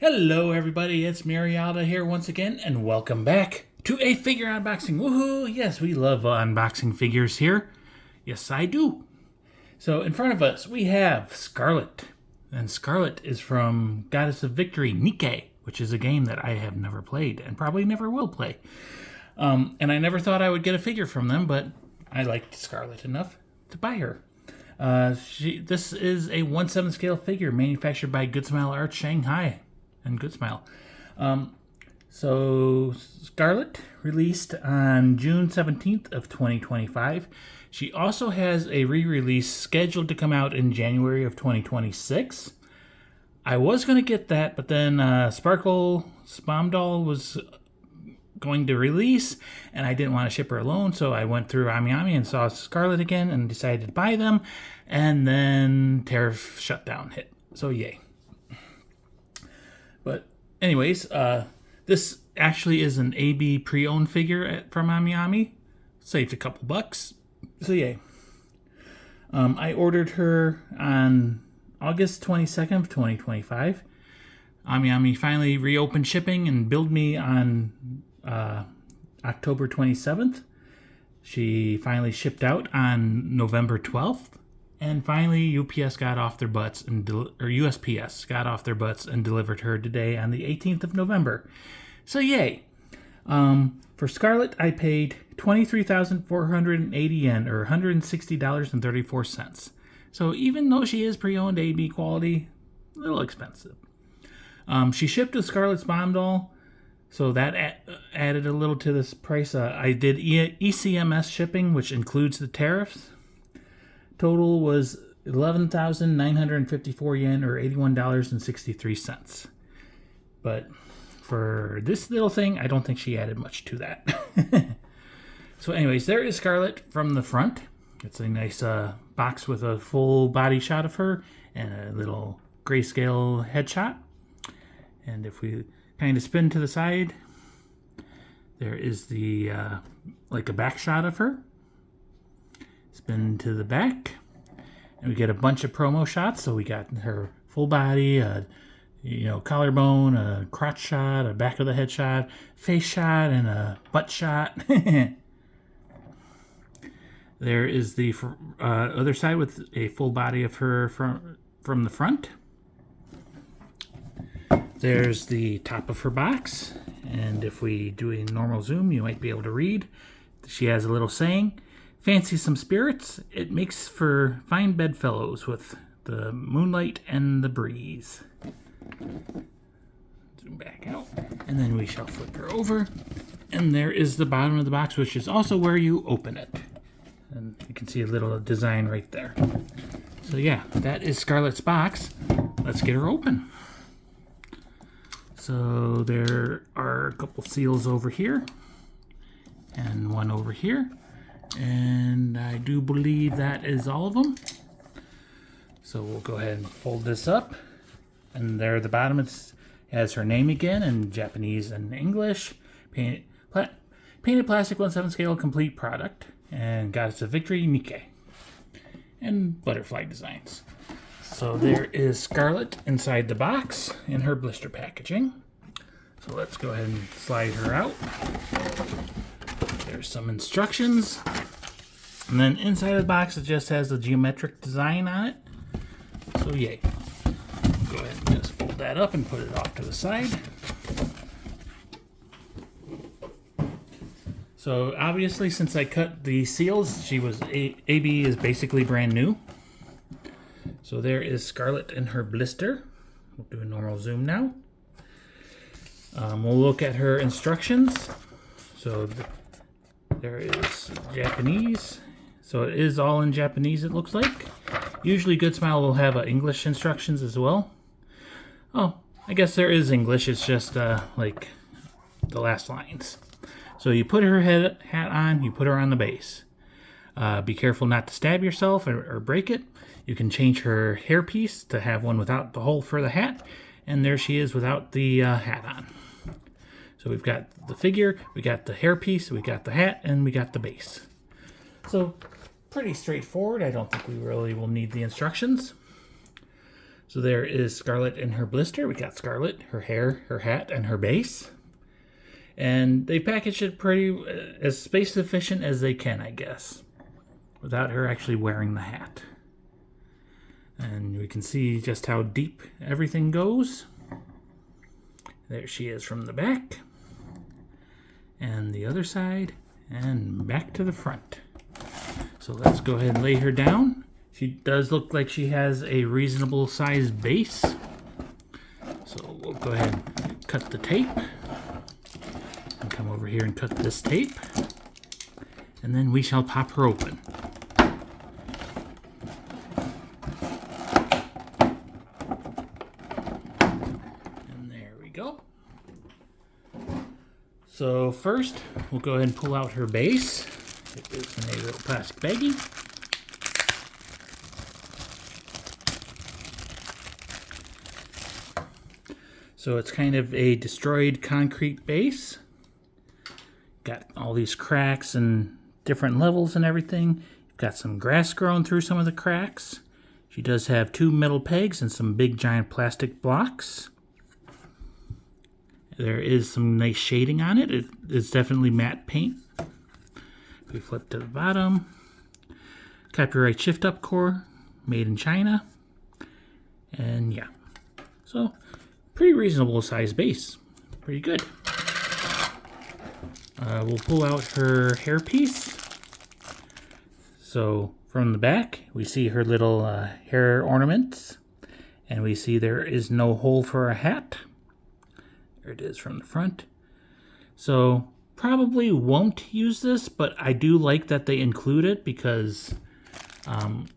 Hello everybody, it's Marialda here once again, and welcome back to a figure unboxing. Woohoo! Yes, we love unboxing figures here. Yes, I do. So in front of us, we have Scarlet. And Scarlet is from Goddess of Victory, Nikke, which is a game that I have never played and probably never will play. And I never thought I would get a figure from them, but I liked Scarlet enough to buy her. This is a 1/7 scale figure manufactured by Good Smile Arts Shanghai. And Good Smile. So Scarlet released on June 17th of 2025. She also has a re-release scheduled to come out in January of 2026. I was going to get that, but then Sparkle Spamdoll was going to release, and I didn't want to ship her alone, so I went through AmiAmi and saw Scarlet again and decided to buy them, and then tariff shutdown hit. So yay. But anyways, this actually is an AB pre-owned figure from AmiAmi. Saved a couple bucks. So yay. I ordered her on August 22nd of 2025. AmiAmi finally reopened shipping and billed me on October 27th. She finally shipped out on November 12th. And finally, UPS got off their butts USPS got off their butts and delivered her today on the 18th of November. So yay! For Scarlet, I paid 23,480 yen, or $160.34. So even though she is pre-owned AB quality, a little expensive. She shipped with Scarlet's Bomb Doll, so that added a little to this price. I did ECMS shipping, which includes the tariffs. Total was 11,954 yen, or $81.63. But for this little thing, I don't think she added much to that. So anyways, there is Scarlet from the front. It's a nice box with a full body shot of her and a little grayscale headshot. And if we kind of spin to the side, there is the like a back shot of her. Spin to the back, and we get a bunch of promo shots. So we got her full body, collarbone, a crotch shot, a back of the head shot, face shot, and a butt shot. There is the other side with a full body of her from the front. There's the top of her box, and if we do a normal zoom, you might be able to read. She has a little saying. Fancy some spirits? It makes for fine bedfellows with the moonlight and the breeze. Zoom back out. And then we shall flip her over. And there is the bottom of the box, which is also where you open it. And you can see a little design right there. So yeah, that is Scarlet's box. Let's get her open. So there are a couple seals over here. And one over here. And I do believe that is all of them. So we'll go ahead and fold this up. And there at the bottom it has her name again in Japanese and English. Painted plastic 1/7 scale complete product. And Goddess of Victory, Nikke. And butterfly designs. So there is Scarlet inside the box in her blister packaging. So let's go ahead and slide her out. There's some instructions, and then inside the box it just has the geometric design on it. So yay. Go ahead and just fold that up and put it off to the side. So obviously, since I cut the seals, AB is basically brand new. So there is Scarlet in her blister. We'll do a normal zoom now. We'll look at her instructions. So there is Japanese. So it is all in Japanese, it looks like. Usually Good Smile will have English instructions as well. Oh, I guess there is English. It's just like the last lines. So you put her hat on, you put her on the base. Be careful not to stab yourself or break it. You can change her hairpiece to have one without the hole for the hat. And there she is without the hat on. So we've got the figure, we got the hairpiece, we got the hat, and we got the base. So pretty straightforward. I don't think we really will need the instructions. So there is Scarlet in her blister. We got Scarlet, her hair, her hat, and her base. And they packaged it pretty as space efficient as they can, I guess, without her actually wearing the hat. And we can see just how deep everything goes. There she is from the back. And the other side. And back to the front. So let's go ahead and lay her down. She does look like she has a reasonable sized base. So we'll go ahead and cut the tape. And come over here and cut this tape. And then we shall pop her open. And there we go. So first, we'll go ahead and pull out her base. It is in a little plastic baggie. So it's kind of a destroyed concrete base. Got all these cracks and different levels and everything. You've got some grass growing through some of the cracks. She does have 2 metal pegs and some big giant plastic blocks. There is some nice shading on it. It is definitely matte paint. If we flip to the bottom, copyright shift up core, made in China. And yeah, so pretty reasonable size base. Pretty good. We'll pull out her hairpiece. So from the back, we see her little hair ornaments. And we see there is no hole for a hat. There it is from the front. So probably won't use this, but I do like that they include it because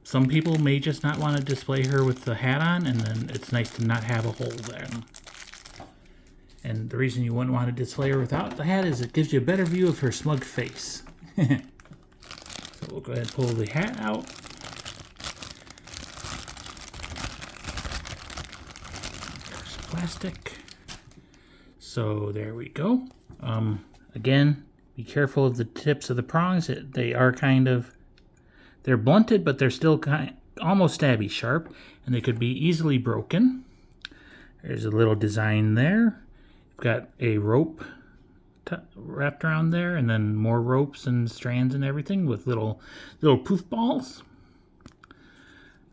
some people may just not want to display her with the hat on, and then it's nice to not have a hole there. And the reason you wouldn't want to display her without the hat is it gives you a better view of her smug face. So we'll go ahead and pull the hat out. There's plastic. So there we go. Again, be careful of the tips of the prongs. They are they're blunted, but they're still almost stabby sharp, and they could be easily broken. There's a little design there. Got a rope wrapped around there, and then more ropes and strands and everything with little poof balls.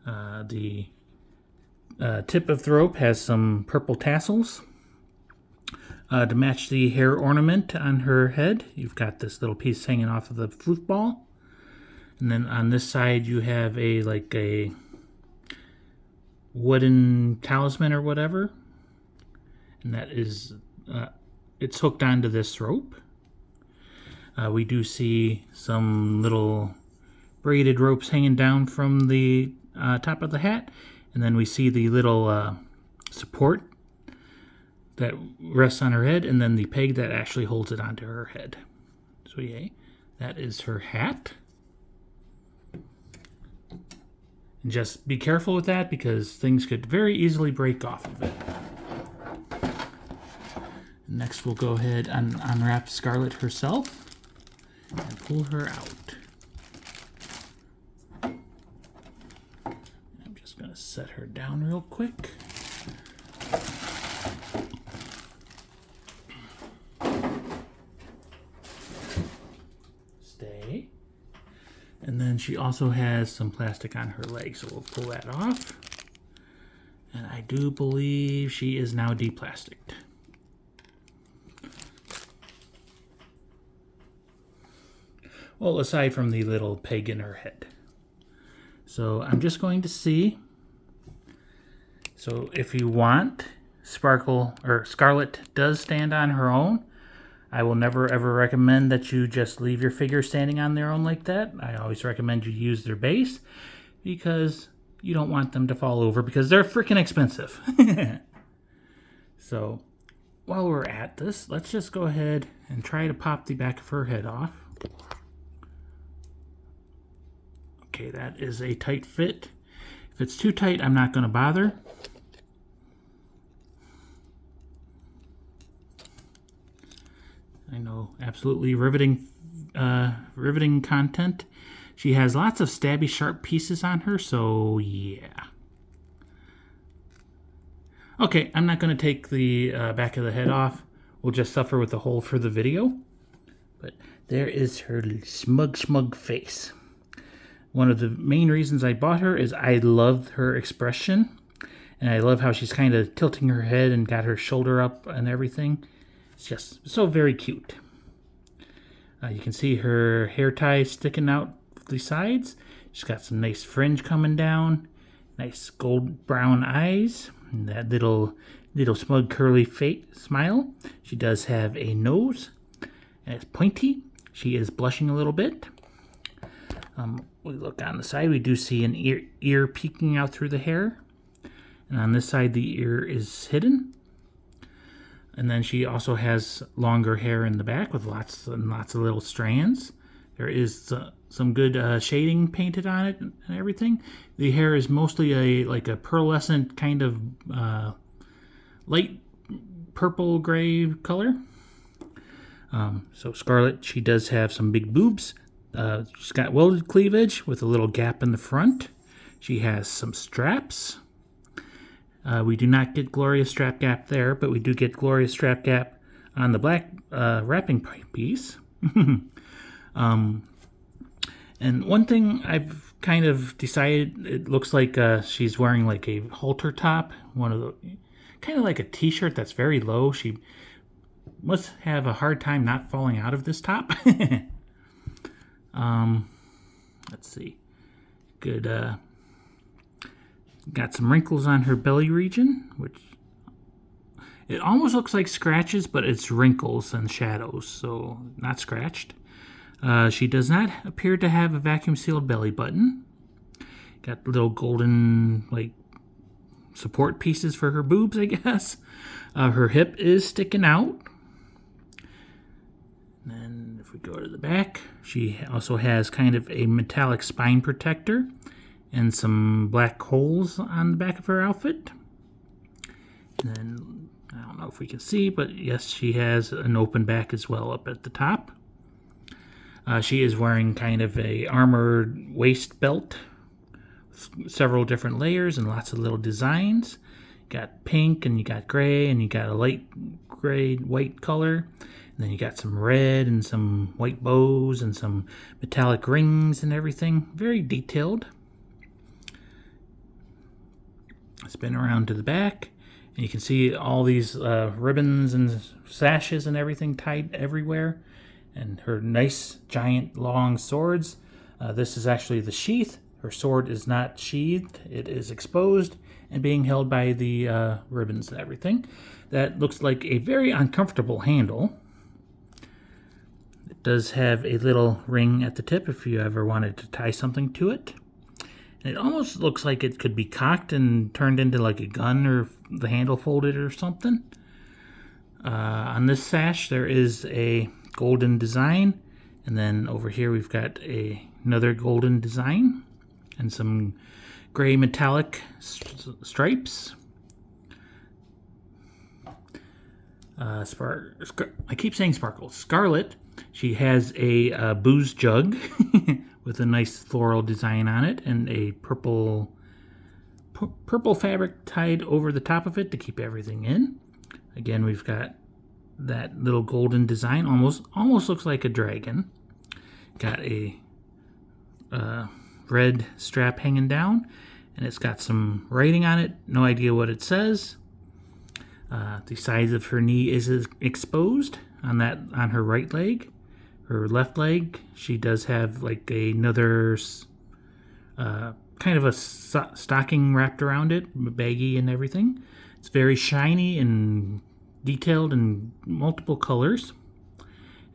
The tip of the rope has some purple tassels to match the hair ornament on her head. You've got this little piece hanging off of the foosball, and then on this side you have a wooden talisman or whatever, and that is it's hooked onto this rope. We do see some little braided ropes hanging down from the top of the hat, and then we see the little support that rests on her head, and then the peg that actually holds it onto her head. So yay, that is her hat. And just be careful with that because things could very easily break off of it. Next we'll go ahead and unwrap Scarlet herself and pull her out. I'm just going to set her down real quick. Stay. And then she also has some plastic on her leg, so we'll pull that off. And I do believe she is now deplasticked. Well, aside from the little peg in her head. So I'm just going to see. So if you want, Scarlet does stand on her own. I will never ever recommend that you just leave your figure standing on their own like that. I always recommend you use their base because you don't want them to fall over because they're freaking expensive. So while we're at this, let's just go ahead and try to pop the back of her head off. Okay, that is a tight fit. If it's too tight, I'm not going to bother. I know, absolutely riveting content. She has lots of stabby, sharp pieces on her, so yeah. Okay, I'm not going to take the back of the head off. We'll just suffer with the hole for the video. But there is her smug face. One of the main reasons I bought her is I love her expression. And I love how she's kind of tilting her head and got her shoulder up and everything. It's just so very cute. You can see her hair tie sticking out the sides. She's got some nice fringe coming down. Nice gold brown eyes. And that little smug curly smile. She does have a nose. And it's pointy. She is blushing a little bit. We look on the side. We do see an ear peeking out through the hair. And on this side, the ear is hidden. And then she also has longer hair in the back with lots and lots of little strands. There is some good shading painted on it and everything. The hair is mostly like a pearlescent kind of light purple gray color. So Scarlet, she does have some big boobs. She's got welded cleavage with a little gap in the front. She has some straps. We do not get glorious strap gap there, but we do get glorious strap gap on the black wrapping piece. And one thing I've kind of decided, it looks like she's wearing like a halter top, one of the kind of like a t-shirt that's very low. She must have a hard time not falling out of this top. Let's see. Good. Got some wrinkles on her belly region, which it almost looks like scratches, but it's wrinkles and shadows, so not scratched. She does not appear to have a vacuum sealed belly button. Got little golden like support pieces for her boobs, I guess. Her hip is sticking out. And then if we go to the back, she also has kind of a metallic spine protector and some black holes on the back of her outfit. And then, I don't know if we can see, but yes, she has an open back as well up at the top. She is wearing kind of a armored waist belt, several different layers and lots of little designs. You got pink and you got gray and you got a light gray white color. And then you got some red and some white bows and some metallic rings and everything. Very detailed. Spin around to the back, and you can see all these ribbons and sashes and everything tied everywhere, and her nice giant long swords. This is actually the sheath. Her sword is not sheathed, it is exposed and being held by the ribbons and everything. That looks like a very uncomfortable handle. It does have a little ring at the tip if you ever wanted to tie something to it. It almost looks like it could be cocked and turned into like a gun, or the handle folded or something. On this sash there is a golden design, and then over here we've got another golden design and some gray metallic stripes. I keep saying sparkles. Scarlet, she has a booze jug with a nice floral design on it and a purple fabric tied over the top of it to keep everything in. Again, we've got that little golden design, almost looks like a dragon. Got a red strap hanging down, and it's got some writing on it. No idea what it says. The size of her knee is exposed on her right leg. Her left leg, she does have like another kind of a stocking wrapped around it, baggy and everything. It's very shiny and detailed in multiple colors.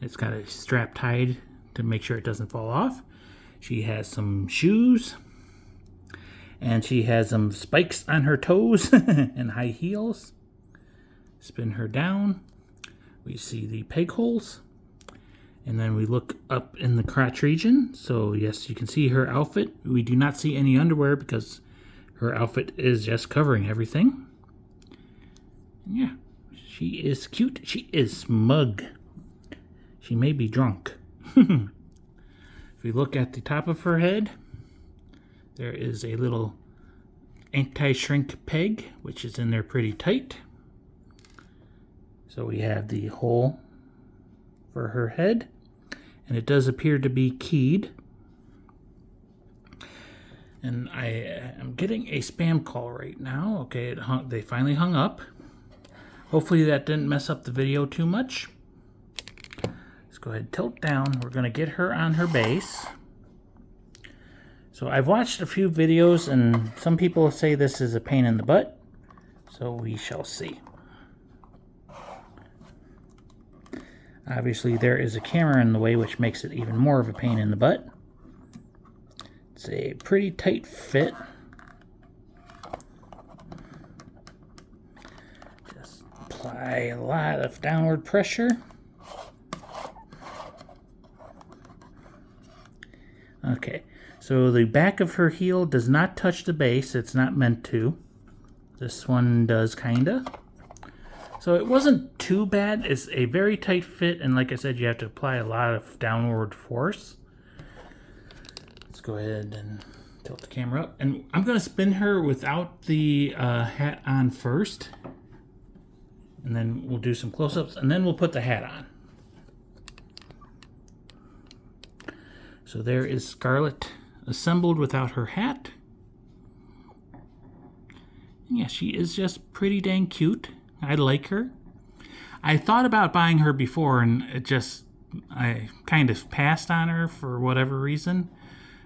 It's got a strap tied to make sure it doesn't fall off. She has some shoes, and she has some spikes on her toes and high heels. Spin her down. We see the peg holes. And then we look up in the crotch region. So yes, you can see her outfit. We do not see any underwear because her outfit is just covering everything. And yeah, she is cute. She is smug. She may be drunk. If we look at the top of her head, there is a little anti-shrink peg, which is in there pretty tight. So we have the hole for her head, and it does appear to be keyed. And I am getting a spam call right now. Okay, they finally hung up. Hopefully that didn't mess up the video too much. Let's go ahead and tilt down. We're going to get her on her base. So I've watched a few videos, and some people say this is a pain in the butt. So we shall see. Obviously there is a camera in the way, which makes it even more of a pain in the butt. It's a pretty tight fit. Just apply a lot of downward pressure. Okay, so the back of her heel does not touch the base. It's not meant to. This one does kinda. So it wasn't too bad. It's a very tight fit, and like I said, you have to apply a lot of downward force. Let's go ahead and tilt the camera up. And I'm going to spin her without the hat on first. And then we'll do some close-ups, and then we'll put the hat on. So there is Scarlet assembled without her hat. And yeah, she is just pretty dang cute. I like her. I thought about buying her before, and I kind of passed on her for whatever reason.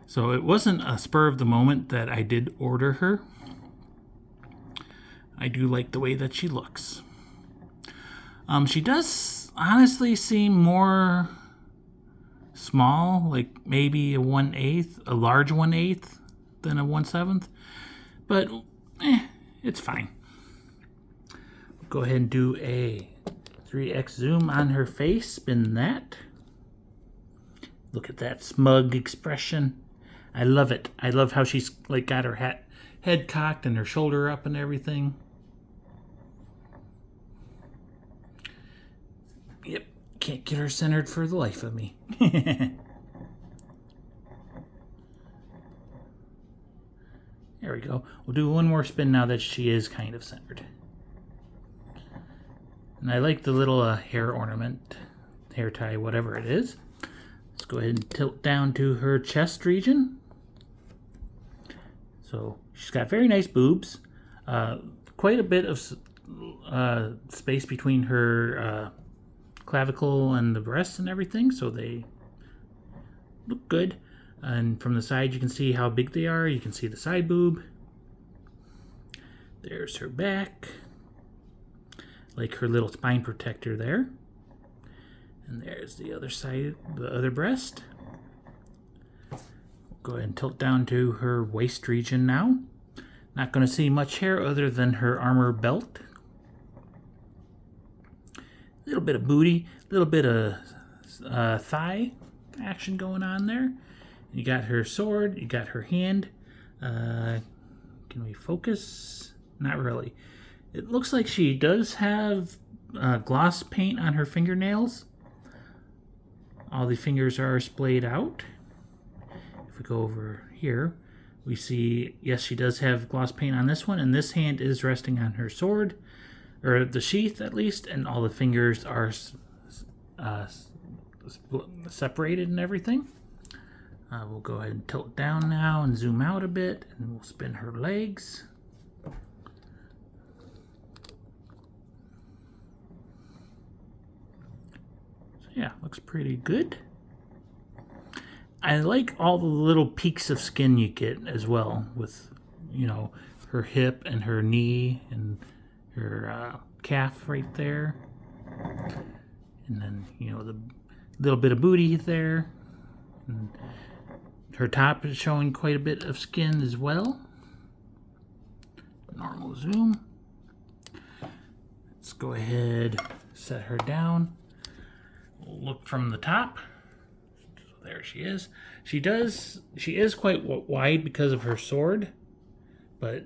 So it wasn't a spur of the moment that I did order her. I do like the way that she looks. She does honestly seem more small, like maybe a 1/8, a large 1/8 than a 1/7. But it's fine. Go ahead and do a 3x zoom on her face. Spin that. Look at that smug expression. I love it. I love how she's like got her head cocked and her shoulder up and everything. Yep, can't get her centered for the life of me. There we go. We'll do one more spin now that she is kind of centered. And I like the little hair ornament, hair tie, whatever it is. Let's go ahead and tilt down to her chest region. So she's got very nice boobs. Quite a bit of space between her clavicle and the breasts and everything. So they look good. And from the side you can see how big they are. You can see the side boob. There's her back. Like her little spine protector there. And there's the other side, the other breast. Go ahead and tilt down to her waist region now. Not going to see much hair other than her armor belt. A little bit of booty, a little bit of thigh action going on there. You got her sword, you got her hand. Can we focus? Not really. It looks like she does have gloss paint on her fingernails. All the fingers are splayed out. If we go over here, we see, yes, she does have gloss paint on this one, and this hand is resting on her sword, or the sheath at least, and all the fingers are separated and everything. We'll go ahead and tilt down now and zoom out a bit, and we'll spin her legs. Yeah, looks pretty good. I like all the little peaks of skin you get as well with, you know, her hip and her knee and her calf right there. And then, you know, the little bit of booty there. And her top is showing quite a bit of skin as well. Normal zoom. Let's go ahead, set her down. Look from the top. There she is. She is quite wide because of her sword, but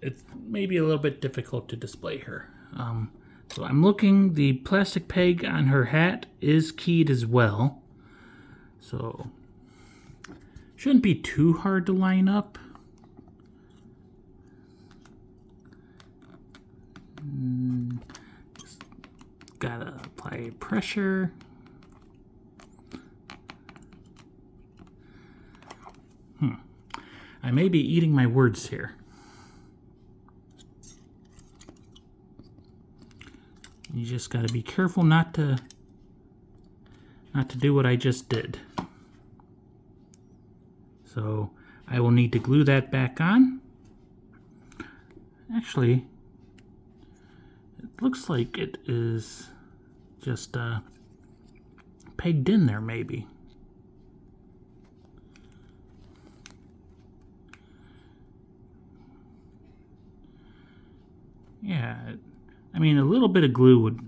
it's maybe a little bit difficult to display her. So I'm looking, the plastic peg on her hat is keyed as well, so shouldn't be too hard to line up. gotta apply pressure. I may be eating my words here. You just gotta be careful not to do what I just did. So I will need to glue that back on. Actually, it looks like it is just pegged in there maybe. Yeah, I mean, a little bit of glue would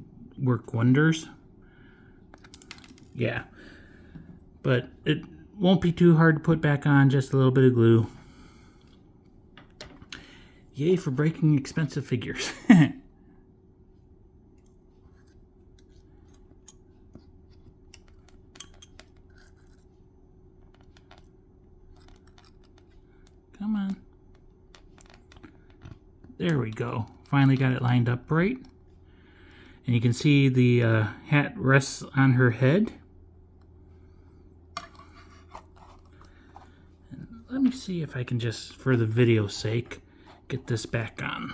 work wonders. Yeah, but it won't be too hard to put back on, just a little bit of glue. Yay for breaking expensive figures. Come on. There we go. Finally got it lined up right. And you can see the hat rests on her head. And let me see if I can just, for the video's sake, get this back on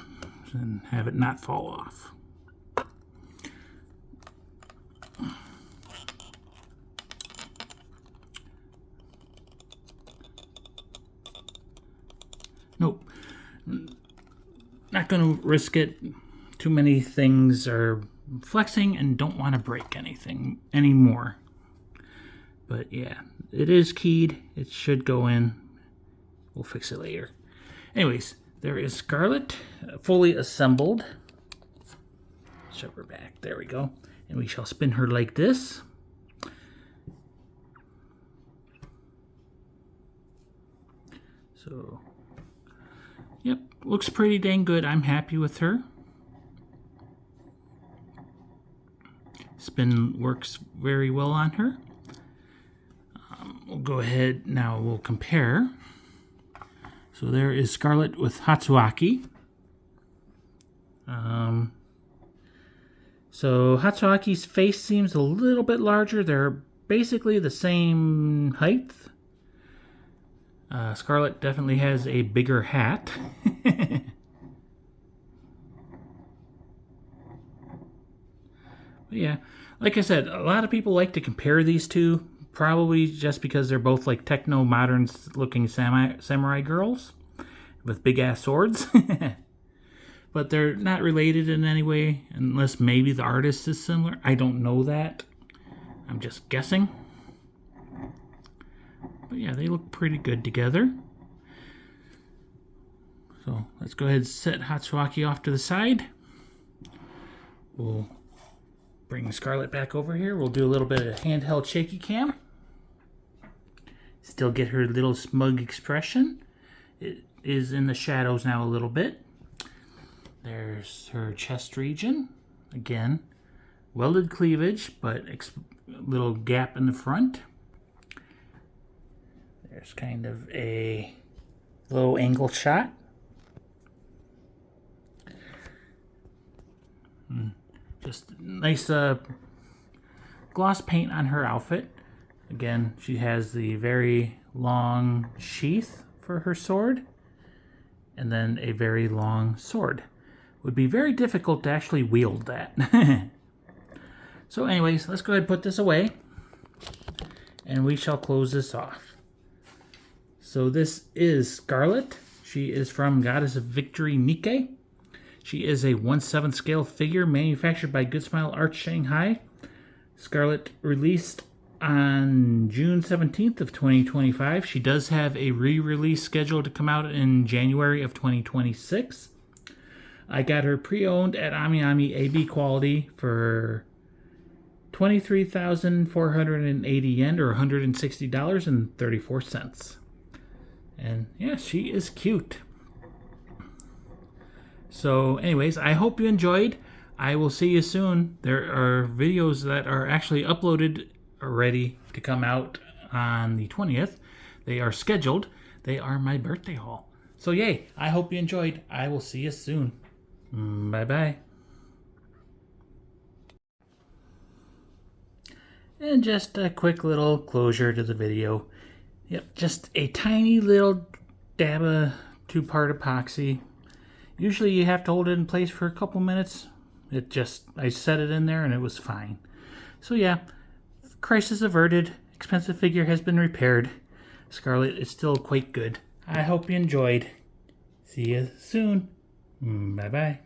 and have it not fall off. Nope. Not going to risk it. Too many things are flexing and don't want to break anything anymore. But yeah, it is keyed. It should go in. We'll fix it later. Anyways, there is Scarlet, fully assembled. Shove her back. There we go. And we shall spin her like this. So, yep, looks pretty dang good. I'm happy with her. Spin works very well on her. We'll go ahead now, we'll compare. So there is Scarlet with Hatsuaki. So Hatsuaki's face seems a little bit larger. They're basically the same height. Scarlet definitely has a bigger hat. But yeah, like I said, a lot of people like to compare these two, probably just because they're both like techno modern looking samurai girls with big ass swords. But they're not related in any way, unless maybe the artist is similar. I don't know that. I'm just guessing. But yeah, they look pretty good together. So let's go ahead and set Hatsuaki off to the side. We'll bring Scarlet back over here. We'll do a little bit of handheld shaky cam. Still get her little smug expression. It is in the shadows now a little bit. There's her chest region. Again, welded cleavage, but a little gap in the front. There's kind of a low angle shot. Just nice gloss paint on her outfit. Again, she has the very long sheath for her sword, and then a very long sword. Would be very difficult to actually wield that. So anyways, let's go ahead and put this away, and we shall close this off. So this is Scarlet. She is from Goddess of Victory Nikke. She is a 1/7 scale figure manufactured by Good Smile Arts Shanghai. Scarlet released on June 17th of 2025. She does have a re-release scheduled to come out in January of 2026. I got her pre-owned at AmiAmi AB quality for 23,480 yen, or $160.34. And yeah, she is cute. So anyways, I hope you enjoyed. I will see you soon. There are videos that are actually uploaded ready to come out on the 20th. They are scheduled. They are my birthday haul. So yay, I hope you enjoyed. I will see you soon. Bye-bye. And just a quick little closure to the video. Yep, just a tiny little dab of 2-part epoxy. Usually you have to hold it in place for a couple minutes. I set it in there and it was fine. So yeah, crisis averted. Expensive figure has been repaired. Scarlet is still quite good. I hope you enjoyed. See you soon. Bye-bye.